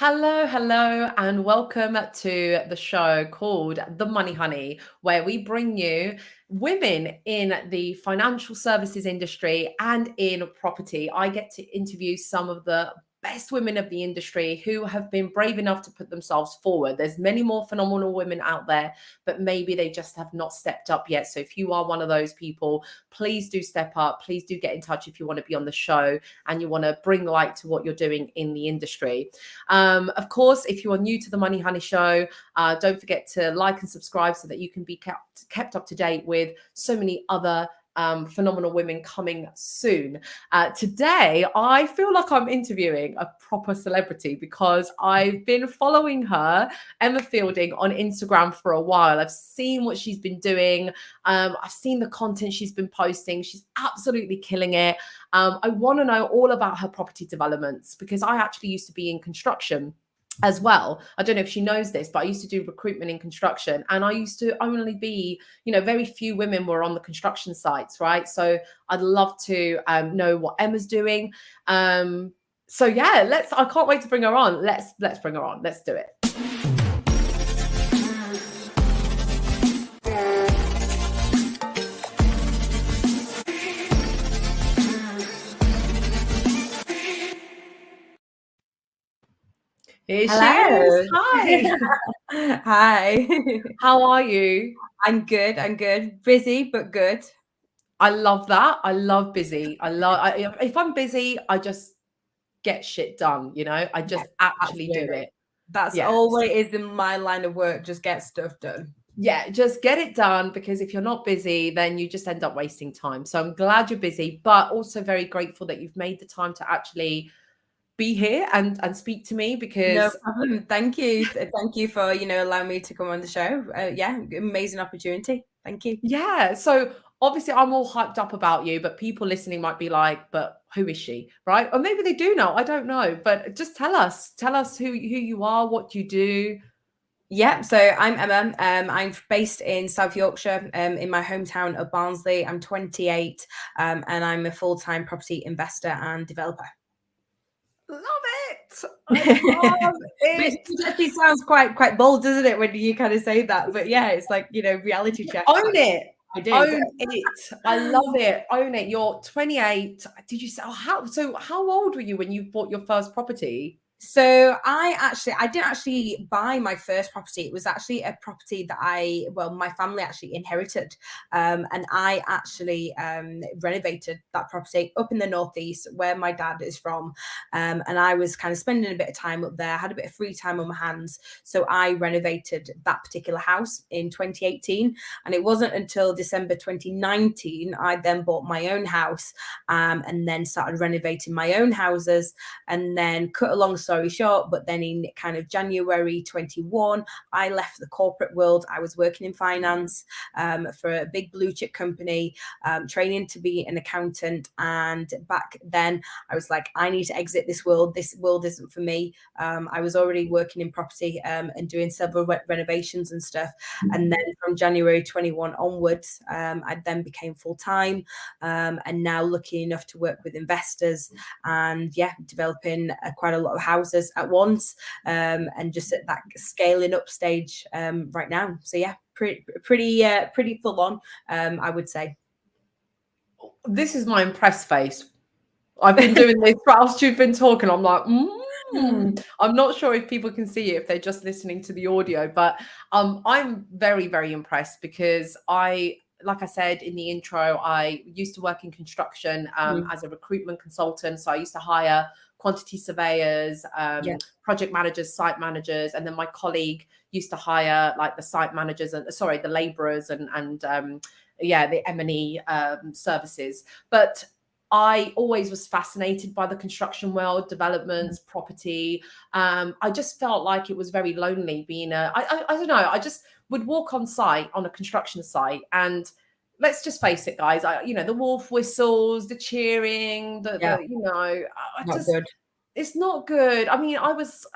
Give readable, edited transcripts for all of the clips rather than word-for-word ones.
Hello, and welcome to the show called The Money Honey, where we bring you women in the financial services industry and in property. I get to interview some of the best women of the industry who have been brave enough to put themselves forward. There's many more phenomenal women out there, but maybe they just have not stepped up yet. So if you are one of those people, please do step up. Please do get in touch if you want to be on the show and you want to bring light to what you're doing in the industry. Of course, if you are new to the Money Honey Show, don't forget to like and subscribe so that you can be kept up to date with so many other phenomenal women coming soon. Today, I feel like I'm interviewing a proper celebrity because I've been following her, Emma Fielding, on Instagram for a while. I've seen what she's been doing. I've seen the content she's been posting. She's absolutely killing it. I want to know all about her property developments because I actually used to be in construction as well. I don't know if she knows this, but I used to do recruitment in construction, and I used to only be, very few women were on the construction sites, right? So I'd love to know what Emma's doing. So yeah, I can't wait to bring her on. Let's bring her on. Let's do it. Here she is. Hi. Hi. How are you? I'm good. Busy, but good. I love that. I love busy. If I'm busy, I just get shit done, I Yeah, just actually do absolutely. it. That's Yeah. all it is in my line of work. Just get stuff done. Yeah, just get it done, because if you're not busy, then you just end up wasting time. So I'm glad you're busy, but also very grateful that you've made the time to actually be here and speak to me, No because problem. Thank you. Thank you for, allowing me to come on the show. Yeah, amazing opportunity. Thank you. yeah, so obviously I'm all hyped up about you, but people listening might be like, but who is she? Right? Or maybe they do know. I don't know. But just tell us who you are, what you do. Yeah, so I'm Emma. I'm based in South Yorkshire, in my hometown of Barnsley. I'm 28, and I'm a full-time property investor and developer. Love it. I love Which it. actually sounds quite bold, doesn't it, when you kind of say that? But yeah, it's like, reality check. Own it. I do. Own it. I love it. Own it. You're 28. Did you say, how old were you when you bought your first property? So I didn't actually buy my first property. It was actually a property that my family actually inherited. And I actually renovated that property up in the northeast where my dad is from. And I was kind of spending a bit of time up there. I had a bit of free time on my hands. So I renovated that particular house in 2018. And it wasn't until December 2019, I then bought my own house, and then started renovating my own houses. And then, cut a long story short, but then in kind of January 21, I left the corporate world. I was working in finance, for a big blue chip company, training to be an accountant. And back then I was like, I need to exit this world. This world isn't for me. I was already working in property, and doing several renovations and stuff. And then from January 21 onwards, I then became full time, and now lucky enough to work with investors, and developing quite a lot of houses at once, and just at that scaling up stage right now. So yeah, pretty full on, I would say. This is my impressed face. I've been doing this whilst you've been talking. I'm like, I'm not sure if people can see it if they're just listening to the audio, but I'm very, very impressed because like I said in the intro, I used to work in construction as a recruitment consultant. So I used to hire quantity surveyors, project managers, site managers, and then my colleague used to hire like the site managers and the laborers and the M&E services. But I always was fascinated by the construction world, developments, property. I just felt like it was very lonely being I don't know, I just would walk on site, on a construction site, and let's just face it, guys, the wolf whistles, the cheering, I Not just, good. it's not good. I mean, I was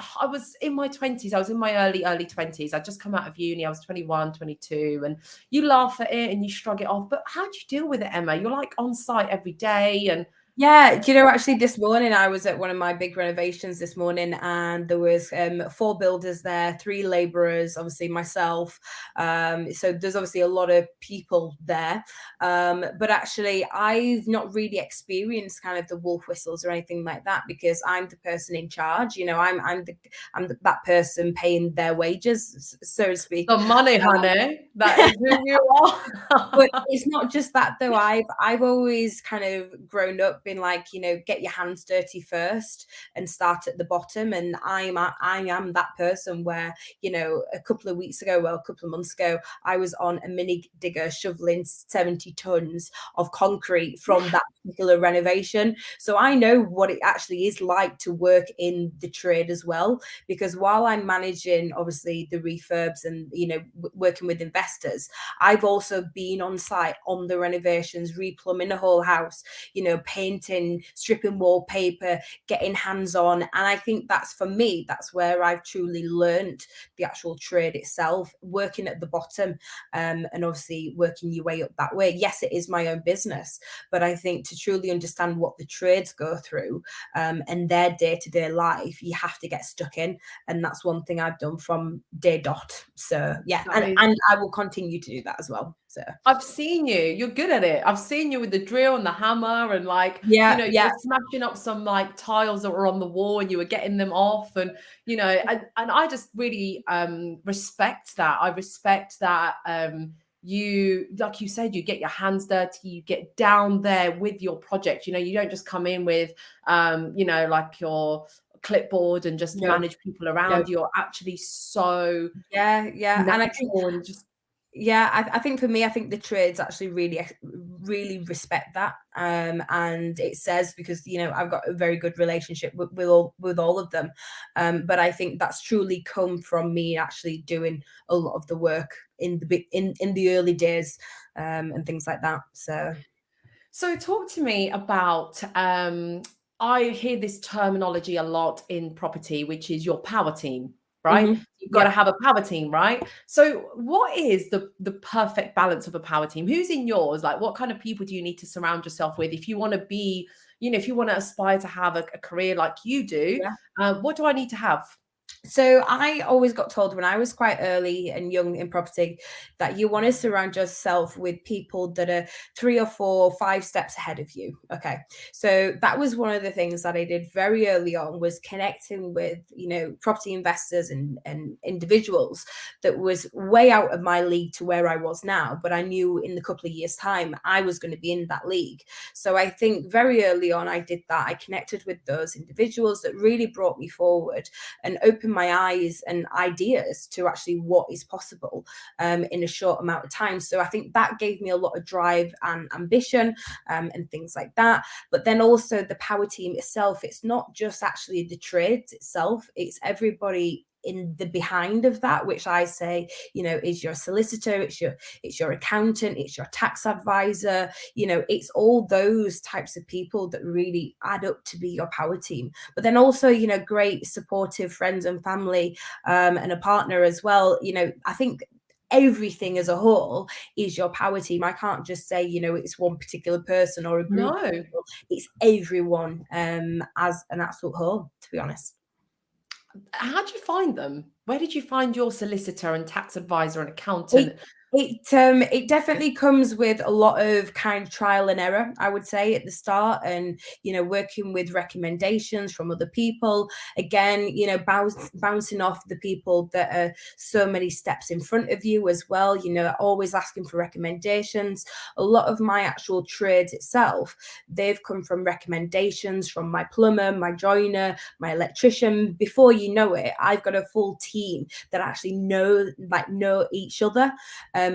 in my 20s. I was in my early 20s. I'd just come out of uni. I was 21, 22, and you laugh at it and you shrug it off. But how do you deal with it, Emma? You're like on site every day, and Yeah, do you know, actually this morning I was at one of my big renovations this morning, and there was 4 builders there, 3 laborers, obviously myself. So there's obviously a lot of people there. But actually I've not really experienced kind of the wolf whistles or anything like that, because I'm the person in charge. You know, that person paying their wages, so to speak. The money, honey. That is who you But are. it's not just that though. I've always kind of grown up being like, you know, get your hands dirty first and start at the bottom. And I am that person where, you know, a couple of weeks ago, well, a couple of months ago, I was on a mini digger shoveling 70 tons of concrete from that particular renovation. So I know what it actually is like to work in the trade as well. Because while I'm managing obviously the refurbs and, you know, working with investors, I've also been on site on the renovations, replumbing the whole house, you know, painting, stripping wallpaper, getting hands on. And I think that's, for me, that's where I've truly learned the actual trade itself, working at the bottom, and obviously working your way up that way. Yes, it is my own business, but I think to truly understand what the trades go through, and their day-to-day life, you have to get stuck in. And that's one thing I've done from day dot. So yeah, That is, and I will continue to do that as well. So I've seen you. You're good at it. I've seen you with the drill and the hammer and like, yeah, you yeah, were smashing up some like tiles that were on the wall and you were getting them off. And, and I just really respect that. I respect that you, like you said, you get your hands dirty, you get down there with your project. You don't just come in with like your clipboard and just no, manage people no, around you. You're actually so yeah, yeah. And I think, natural and just yeah, I think for me, I think the trades actually really respect that. And it says, because, you know, I've got a very good relationship with all of them. But I think that's truly come from me actually doing a lot of the work in the early days, and things like that. So talk to me about I hear this terminology a lot in property, which is your power team, right? You've got to Yeah. have a power team, right? So what is the perfect balance of a power team? Who's in yours? Like what kind of people do you need to surround yourself with if you want to be, if you want to aspire to have a career like you do, Yeah. what do I need to have? So I always got told when I was quite early and young in property that you want to surround yourself with people that are 3 or 4 or 5 steps ahead of you. Okay. So that was one of the things that I did very early on, was connecting with, you know, property investors and individuals that was way out of my league to where I was now. But I knew in a couple of years' time I was going to be in that league. So I think very early on I did that. I connected with those individuals that really brought me forward and opened my eyes and ideas to actually what is possible, in a short amount of time. So I think that gave me a lot of drive and ambition, and things like that. But then also the power team itself, it's not just actually the trades itself, it's everybody in the behind of that, which I say, you know, is your solicitor, it's your accountant, it's your tax advisor, you know, it's all those types of people that really add up to be your power team. But then also, you know, great supportive friends and family, and a partner as well. You know, I think everything as a whole is your power team. I can't just say, you know, it's one particular person or a group of No. people. It's everyone, as an absolute whole, to be honest. How did you find them? Where did you find your solicitor and tax advisor and It accountant? it definitely comes with a lot of kind of trial and error, I would say, at the start, and, you know, working with recommendations from other people. Again, you know, bouncing off the people that are so many steps in front of you as well. You know, always asking for recommendations. A lot of my actual trades itself, they've come from recommendations from my plumber, my joiner, my electrician. Before you know it, I've got a full team that actually know each other,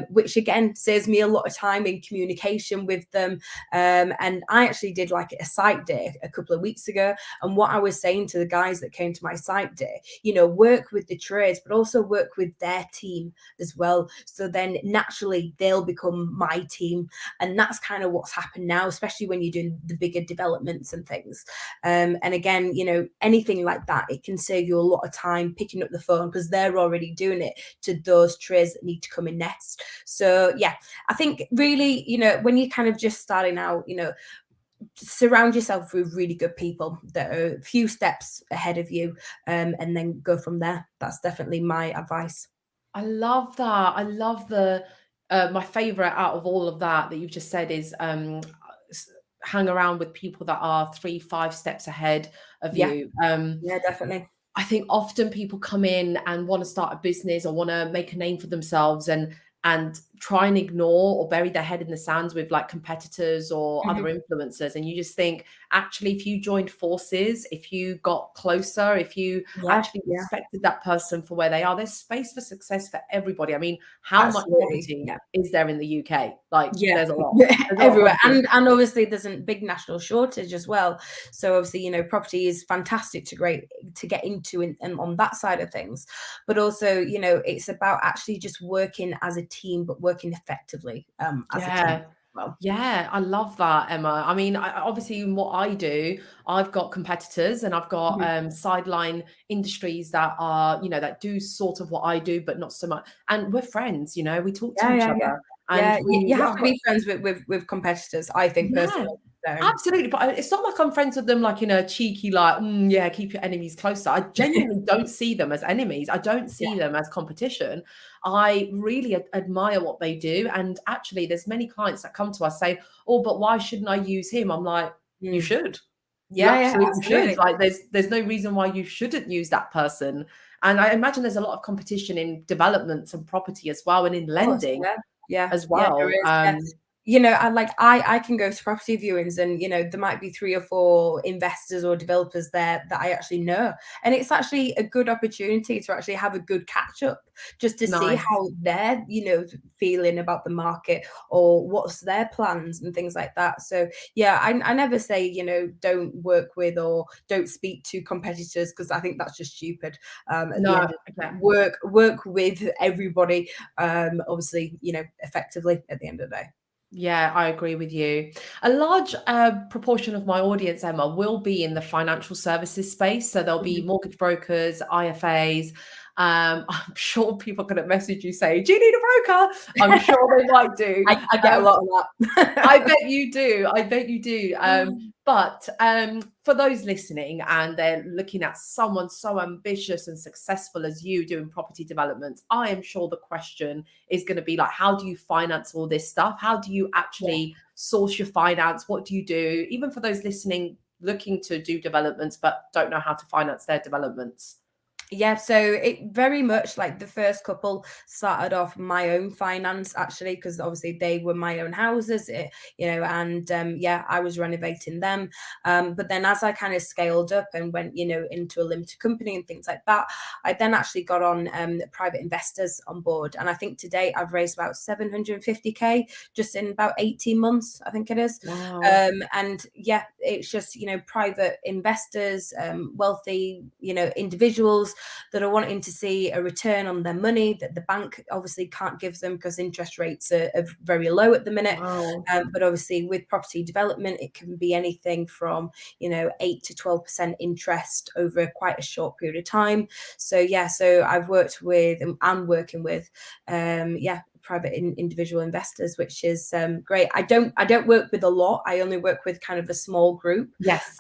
which again saves me a lot of time in communication with them. And I actually did like a site day a couple of weeks ago. And what I was saying to the guys that came to my site day, you know, work with the trades, but also work with their team as well. So then naturally they'll become my team. And that's kind of what's happened now, especially when you're doing the bigger developments and things. And again, you know, anything like that, it can save you a lot of time picking up the phone because they're already doing it to those trades that need to come in next. So yeah, I think really, you know, when you're kind of just starting out, you know, surround yourself with really good people that are a few steps ahead of you, and then go from there. That's definitely my advice. I love that. I love the my favorite out of all of that you've just said is hang around with people that are 3, 5 steps ahead of Yeah, you. yeah, definitely. I think often people come in and want to start a business or want to make a name for themselves and try and ignore or bury their head in the sands with like competitors or other Mhm. influencers. And you just think, actually, if you joined forces, if you got closer, if you Yeah, actually yeah, respected that person for where they are, there's space for success for everybody. I mean, how much absolutely. property Yeah. is there in the UK? Like, Yeah, there's a lot. There's a lot of everywhere, property. and obviously there's a big national shortage as well. So obviously, property is fantastic to get into and on that side of things. But also, it's about actually just working as a team, but working effectively as a team Yeah. as well. Yeah, I love that, Emma. I mean, obviously, in what I do, I've got competitors and I've got Mhm. sideline industries that are, that do sort of what I do, but not so much. And we're friends, we talk to Yeah, each yeah, yeah, other, and yeah. You have I've to got, be friends with competitors, I think yeah, personally. So absolutely. But it's not like I'm friends with them, like in a cheeky, like, yeah, keep your enemies closer. I genuinely don't see them as enemies. I don't yeah. see them as competition. I really admire what they do. And actually, there's many clients that come to us saying, oh, but why shouldn't I use him? I'm like, you Mm. should. You Yeah, yeah, absolutely should. absolutely. Like, there's no reason why you shouldn't use that person. And I imagine there's a lot of competition in developments and property as well, and in Course, lending yeah. Yeah, as yeah, there well. is, yeah. I can go to property viewings and, there might be 3 or 4 investors or developers there that I actually know, and it's actually a good opportunity to actually have a good catch up, just to see Nice. how they're, feeling about the market or what's their plans and things like that. So, yeah, I never say, don't work with or don't speak to competitors, because I think that's just stupid. At the No, end of okay. work with everybody, obviously, effectively at the end of the day. Yeah, I agree with you. A large proportion of my audience, Emma, will be in the financial services space. So there'll be Mhm. mortgage brokers, IFAs. I'm sure people are going to message you saying, "Do you need a broker?" I'm sure they might do. I get a Um, lot of I that. bet you do. I bet you do. But for those listening and they're looking at someone so ambitious and successful as you doing property developments, I am sure the question is going to be like, how do you finance all this stuff? How do you Yeah. actually source your finance? What do you do? Even for those listening, looking to do developments, but don't know how to finance their developments. Yeah, so it very much like the first couple started off my own finance, actually, because obviously they were my own houses, and yeah, I was renovating them. But then as I kind of scaled up and went, into a limited company and things like that, I then actually got on private investors on board. And I think to date I've raised about 750K just in about 18 months, I think it is. Wow. And yeah, it's just, private investors, wealthy, individuals that are wanting to see a return on their money that the bank obviously can't give them because interest rates are very low at the minute. Wow. But obviously with property development, it can be anything from 8 to 12% interest over quite a short period of time. So yeah, so I've worked with and I'm working with yeah, private individual investors, which is great. I don't work with a lot. I only work with kind of a small group. Yes.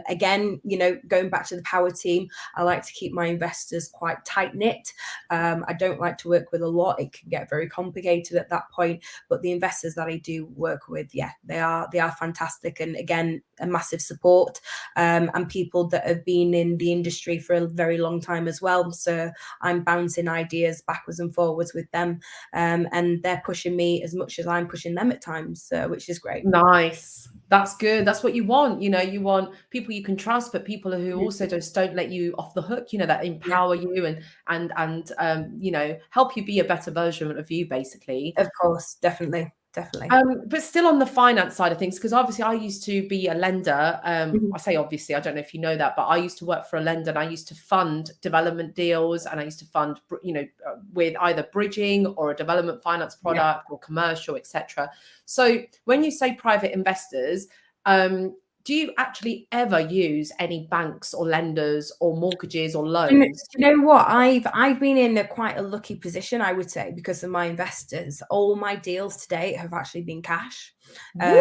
Again, going back to the power team, I like to keep my investors quite tight knit. I don't like to work with a lot. It can get very complicated at that point. But the investors that I do work with, yeah, they are fantastic, and again, a massive support, and people that have been in the industry for a very long time as well. So I'm bouncing ideas backwards and forwards with them, and they're pushing me as much as I'm pushing them at times, which is great. Nice. That's good. That's what you want. You want people you can trust, but people who also just don't let you off the hook, that Yeah, empower you and help you be a better version of you, basically. of course, definitely, definitely. But still on the finance side of things, because obviously I used to be a lender. Mhm. I say obviously, I don't know if you know that, but I used to work for a lender and I used to fund development deals and I used to fund, with either bridging or a development finance Yeah. product or commercial, etc. So when you say private investors, do you actually ever use any banks or lenders or mortgages or loans? Do you know what? I've been in quite a lucky position, I would say, because of my investors. All my deals to date have actually been cash. Um,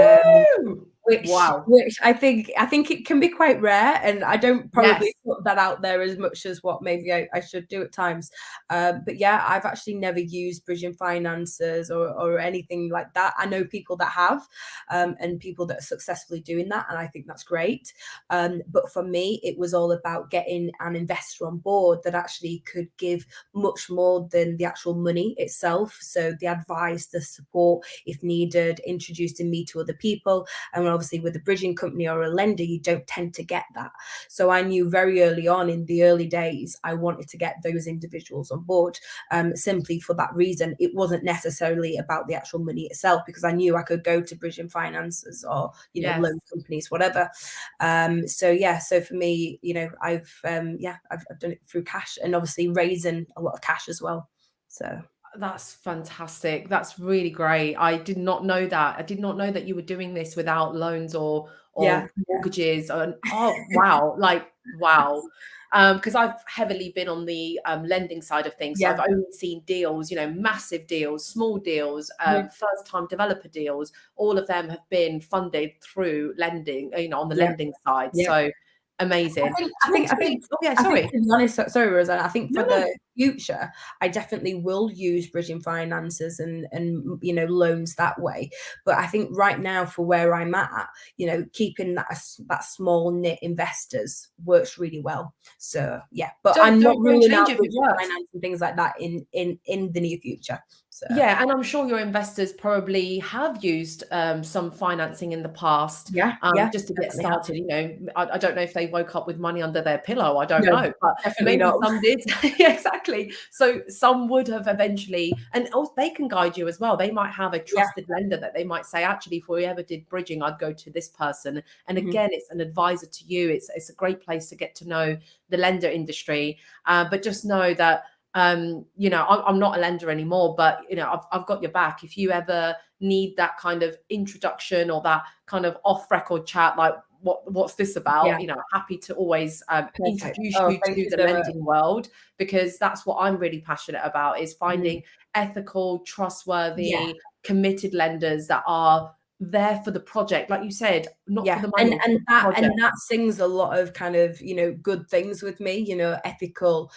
Woo! Wow. which I think it can be quite rare, and I don't Yes. probably put that out there as much as what maybe I should do at times. But yeah, I've actually never used bridging finances or anything like that. I know people that have, and people that are successfully doing that, and I think that's great. But for me, it was all about getting an investor on board that actually could give much more than the actual money itself. So the advice, the support, if needed, introducing me to other people. And obviously with a bridging company or a lender, you don't tend to get that. So I knew very early on in the early days, I wanted to get those individuals on board, simply for that reason. It wasn't necessarily about the actual money itself, because I knew I could go to bridging finances or, Yes. loan companies, whatever. So yeah, so for me, I've done it through cash, and obviously raising a lot of cash as well. So That's fantastic. That's really great. I did not know that. I did not know that you were doing this without loans yeah, or mortgages. And oh wow, like wow. Because I've heavily been on the lending side of things. So I've yeah, only seen deals, massive deals, small deals, mhm, first time developer deals. All of them have been funded through lending, on the yeah, lending side. yeah. So I amazing. think I Talk think to I think me. Oh yeah, I think sorry. to be honest, sorry, Rosanna, I think No, for no. the future, I definitely will use bridging finances and loans that way. But I think right now for where I'm at, keeping that small knit investors works really well. So yeah, but Don't I'm not don't don't ruling change out it if it bridging works. finance and things like that in the near future. So Yeah, and I'm sure your investors probably have used some financing in the past, yeah, yeah, just to get definitely have. started. I don't know if they woke up with money under their pillow. I don't No, know, but definitely maybe not. some did. Yeah, exactly. So some would have eventually, and also they can guide you as well. They might have a Yeah. trusted lender that they might say, actually, if we ever did bridging, I'd go to this person. And Mhm. again, it's an advisor to you. It's a great place to get to know the lender industry. But just know that I'm not a lender anymore, but I've got your back. If you ever need that kind of introduction or that kind of off record chat, like what's this Yeah, about, happy to always perfect. introduce Oh, you thank to you the so much. lending world, because that's what I'm really passionate about, is Mhm. finding ethical, Yeah. trustworthy, committed lenders that are there for the project, like you said, not for Yeah, the and money, for and the that project. and that sings a lot of kind of, good things with me, ethical,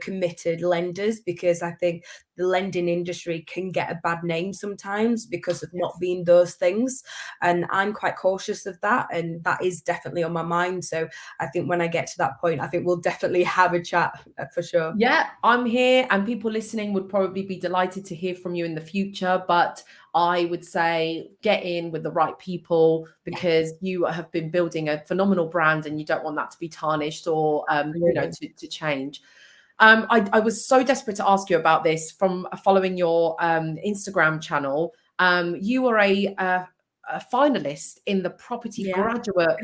committed lenders, because I think the lending industry can get a bad name sometimes because of not Yes. being those things. And I'm quite cautious of that, and that is definitely on my mind. So I think when I get to that point, I think we'll definitely have a chat, for sure. Yeah, I'm here, and people listening would probably be delighted to hear from you in the future. But I would say get in with the right people, Yeah, because you have been building a phenomenal brand and you don't want that to be tarnished or absolutely. to change. I was so desperate to ask you about this from following your Instagram channel. You were a finalist in the Property Yeah. Graduate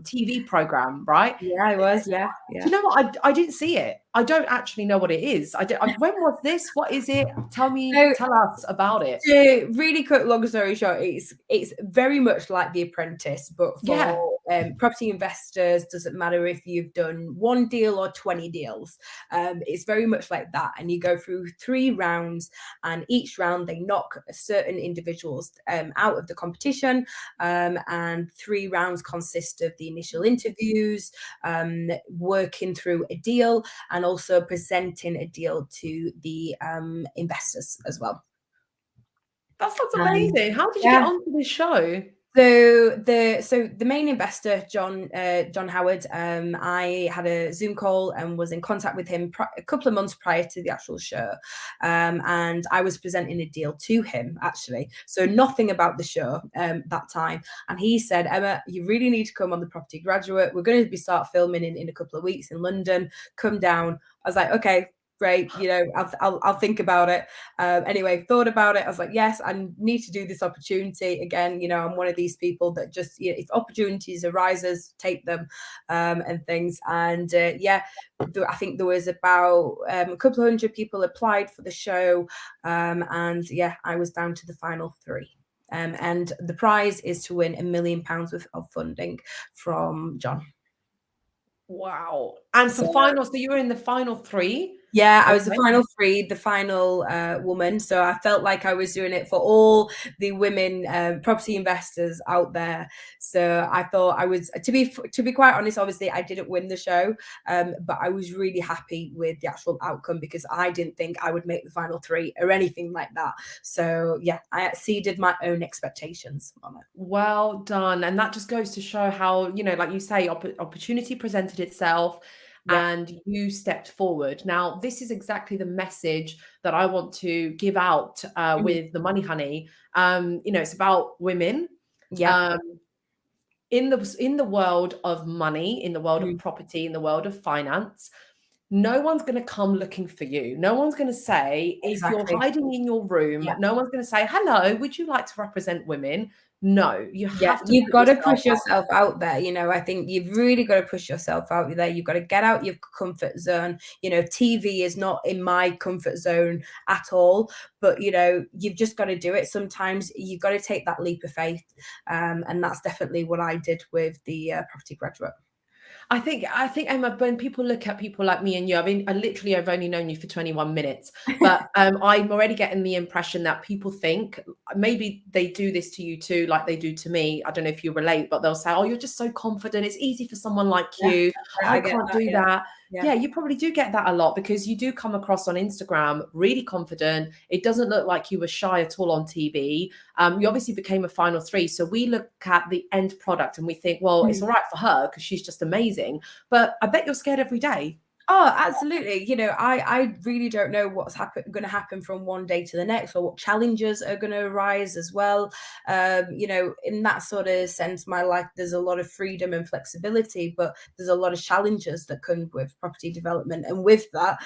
TV program, right? Yeah, I was. Yeah, Do yeah. you know what? I didn't see it. I don't actually know what it is. When was this? What is it? So Tell us about it. to really cut long story short, it's very much like The Apprentice, but Yeah. for property investors. Doesn't matter if you've done one deal or 20 deals. It's very much like that, and you go through 3 rounds, and each round they knock certain individuals out of the competition, and 3 rounds consist of the initial interviews, working through a deal, and also presenting a deal to the investors as well. That sounds And amazing. How did you get yeah, onto this show? so the main investor, John Howard, I had a Zoom call and was in contact with him a couple of months prior to the actual show, and I was presenting a deal to him actually. So nothing about the show that time, and he said, "Emma, you really need to come on the Property Graduate. We're going to be start filming in a couple of weeks in London. Come down." I was like, "Okay." Great, I'll think about it. Anyway, thought about it. I was like, yes, I need to do this opportunity again. I'm one of these people that just, if opportunities arises, take them, and things. And yeah, I think there was about a couple of hundred people applied for the show, and yeah, I was down to the final 3. And the prize is to win £1 million of funding from John. Wow. And for So finals, so you were in the final three? Yeah, I was the Okay. final three, the final woman. So I felt like I was doing it for all the women property investors out there. So I thought I was, to be quite honest, obviously I didn't win the show, but I was really happy with the actual outcome because I didn't think I would make the final three or anything like that. So yeah, I exceeded my own expectations on it. Well done. And that just goes to show how, like you say, opportunity presented itself Yeah. and you stepped forward. Now, this is exactly the message that I want to give out Mhm. with the Money Honey. It's about women. Yeah. Um, in the world of money, in the world of Mhm. property, in the world of finance, no one's going to come looking for you. No one's going to say, if you're Exactly. hiding in your room, Yeah. no one's going to say, hello, would you like to represent women? No, you Yeah, have to you've put got to yourself push out yourself there. out there. I think you've really got to push yourself out there. You've got to get out your comfort zone. TV is not in my comfort zone at all, but you've just got to do it. Sometimes you've got to take that leap of faith, and that's definitely what I did with the property graduate. I think Emma, when people look at people like me and you, I mean, I've only known you for 21 minutes, but I'm already getting the impression that people think maybe they do this to you too, like they do to me. I don't know if you relate, but they'll say, "Oh, you're just so confident. It's easy for someone like Yeah, you. I I get can't that. do Yeah, that." yeah. Yeah, you probably do get that a lot because you do come across on Instagram really confident. It doesn't look like you were shy at all on TV. You obviously became a final three. So we look at the end product and we think, well, it's Mhm. all right for her because she's just amazing. But I bet you're scared every day. Oh, absolutely. I really don't know what's going to happen from one day to the next, or what challenges are going to arise as well. In that sort of sense, my life, there's a lot of freedom and flexibility, but there's a lot of challenges that come with property development. And with that,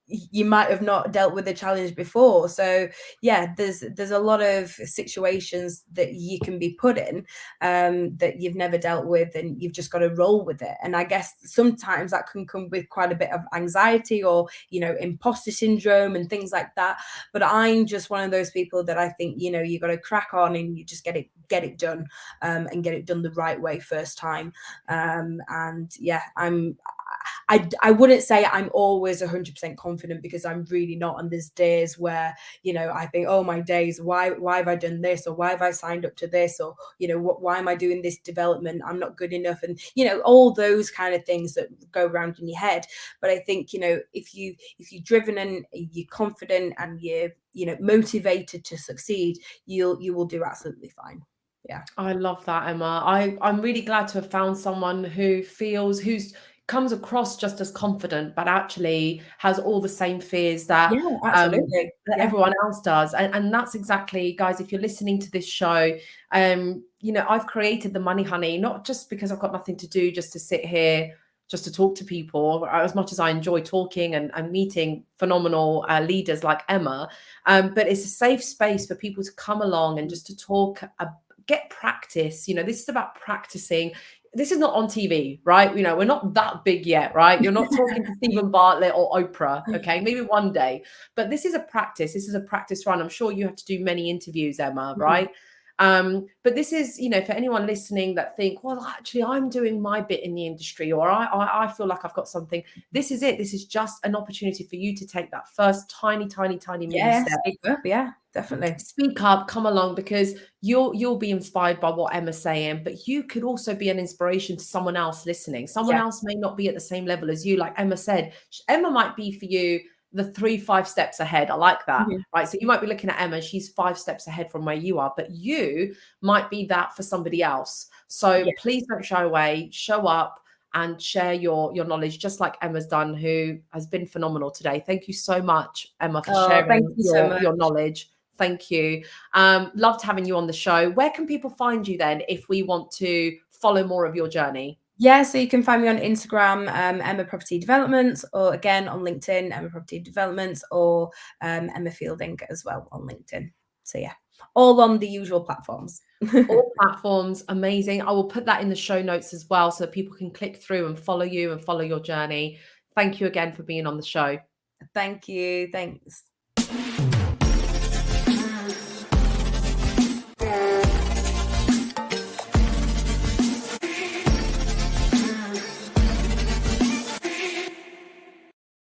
you might have not dealt with the challenge before. So yeah, there's a lot of situations that you can be put in that you've never dealt with, and you've just got to roll with it. And I guess sometimes that can come with quite a bit of anxiety, or imposter syndrome and things like that. But I'm just one of those people that I think you got to crack on, and you just get it done, and get it done the right way first time. And yeah, I wouldn't say I'm always 100% confident, because I'm really not. And there's days where I think, oh my days, why have I done this, or why have I signed up to this, or why am I doing this development? I'm not good enough, and all those kind of things that go around in your head. But I think if you're driven and you're confident and you're motivated to succeed, you will do absolutely fine. Yeah. I love that, Emma. I'm really glad to have found someone who's comes across just as confident, but actually has all the same fears Yeah, um, absolutely. that Yeah. everyone else does. And that's exactly, guys, if you're listening to this show, I've created the Money Honey, not just because I've got nothing to do, just to sit here, just to talk to people, as much as I enjoy talking and meeting phenomenal leaders like Emma. But it's a safe space for people to come along and just to talk get practice. This is about practicing. This is not on TV, right? We're not that big yet, right? You're not talking to Stephen Bartlett or Oprah, okay? Maybe one day. But this is a practice. This is a practice run. I'm sure you have to do many interviews, Emma, Mhm. right? But this is, for anyone listening that think, well, actually, I'm doing my bit in the industry, or I feel like I've got something. This is it. This is just an opportunity for you to take that first tiny, tiny, tiny mini Yeah, step. speak up. Yeah, definitely. Speak up, come along, because you'll be inspired by what Emma's saying, but you could also be an inspiration to someone else listening. Someone Yeah, else may not be at the same level as you. Like Emma said, Emma might be for you the 5 steps ahead. I like that, mhm, right? So you might be looking at Emma, she's 5 steps ahead from where you are, but you might be that for somebody else. So yeah. please don't shy away, show up and share your knowledge, just like Emma's done, who has been phenomenal today. Thank you so much, Emma, for Oh, thank sharing you so your much. knowledge. Thank you. Loved having you on the show. Where can people find you then if we want to follow more of your journey? Yeah, so you can find me on Instagram, Emma Property Developments, or again on LinkedIn, Emma Property Developments, or Emma Fielding as well on LinkedIn. So yeah, all on the usual platforms. All platforms, amazing. I will put that in the show notes as well so that people can click through and follow you and follow your journey. Thank you again for being on the show. Thank you. Thanks.